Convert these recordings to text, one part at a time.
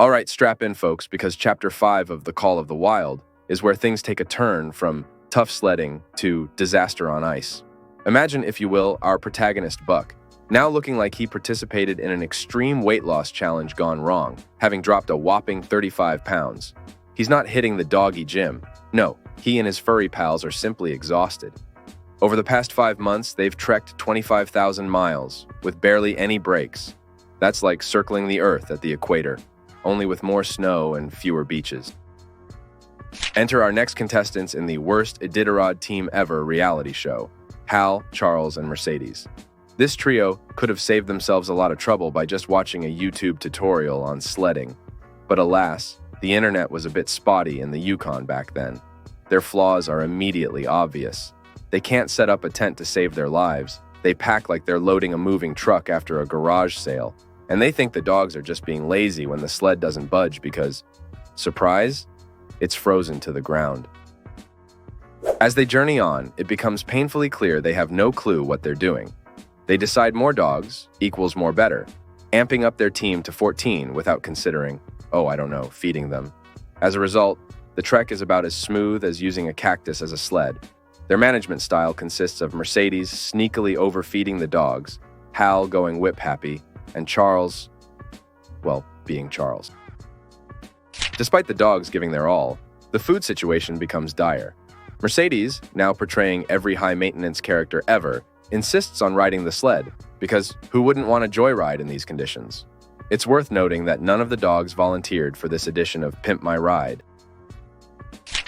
All right, strap in, folks, because Chapter 5 of The Call of the Wild is where things take a turn from tough sledding to disaster on ice. Imagine, if you will, our protagonist, Buck, now looking like he participated in an extreme weight loss challenge gone wrong, having dropped a whopping 35 pounds. He's not hitting the doggy gym. No, he and his furry pals are simply exhausted. Over the past 5 months, they've trekked 25,000 miles with barely any breaks. That's like circling the Earth at the equator, only with more snow and fewer beaches. Enter our next contestants in the worst Iditarod team ever reality show, Hal, Charles, and Mercedes. This trio could have saved themselves a lot of trouble by just watching a YouTube tutorial on sledding. But alas, the internet was a bit spotty in the Yukon back then. Their flaws are immediately obvious. They can't set up a tent to save their lives. They pack like they're loading a moving truck after a garage sale. And they think the dogs are just being lazy when the sled doesn't budge because, surprise, it's frozen to the ground. As they journey on, it becomes painfully clear they have no clue what they're doing. They decide more dogs equals more better, amping up their team to 14 without considering, feeding them. As a result, the trek is about as smooth as using a cactus as a sled. Their management style consists of Mercedes sneakily overfeeding the dogs, Hal going whip-happy, and Charles, being Charles. Despite the dogs giving their all, the food situation becomes dire. Mercedes, now portraying every high-maintenance character ever, insists on riding the sled, because who wouldn't want a joyride in these conditions? It's worth noting that none of the dogs volunteered for this edition of Pimp My Ride.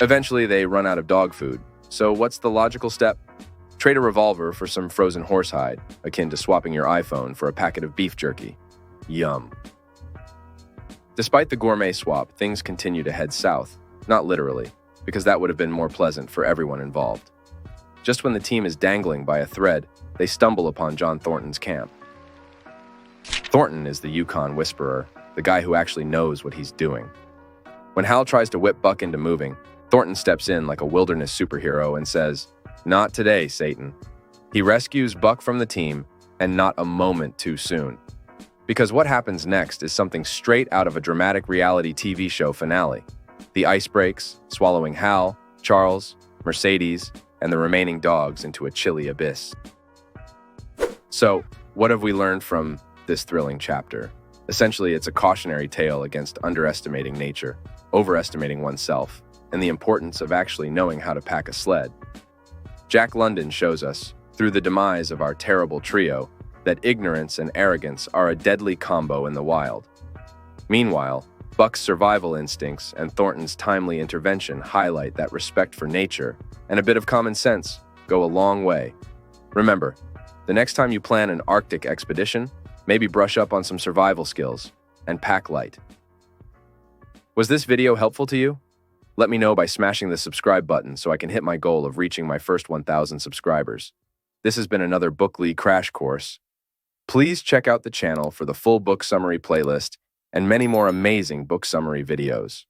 Eventually, they run out of dog food, so what's the logical step? Trade a revolver for some frozen horsehide, akin to swapping your iPhone for a packet of beef jerky. Yum. Despite the gourmet swap, things continue to head south. Not literally, because that would have been more pleasant for everyone involved. Just when the team is dangling by a thread, they stumble upon John Thornton's camp. Thornton is the Yukon whisperer, the guy who actually knows what he's doing. When Hal tries to whip Buck into moving, Thornton steps in like a wilderness superhero and says, "Not today, Satan." He rescues Buck from the team, and not a moment too soon. Because what happens next is something straight out of a dramatic reality TV show finale. The ice breaks, swallowing Hal, Charles, Mercedes, and the remaining dogs into a chilly abyss. So, what have we learned from this thrilling chapter? Essentially, it's a cautionary tale against underestimating nature, overestimating oneself, and the importance of actually knowing how to pack a sled. Jack London shows us, through the demise of our terrible trio, that ignorance and arrogance are a deadly combo in the wild. Meanwhile, Buck's survival instincts and Thornton's timely intervention highlight that respect for nature and a bit of common sense go a long way. Remember, the next time you plan an Arctic expedition, maybe brush up on some survival skills and pack light. Was this video helpful to you? Let me know by smashing the subscribe button so I can hit my goal of reaching my first 1,000 subscribers. This has been another Bookly Crash Course. Please check out the channel for the full book summary playlist and many more amazing book summary videos.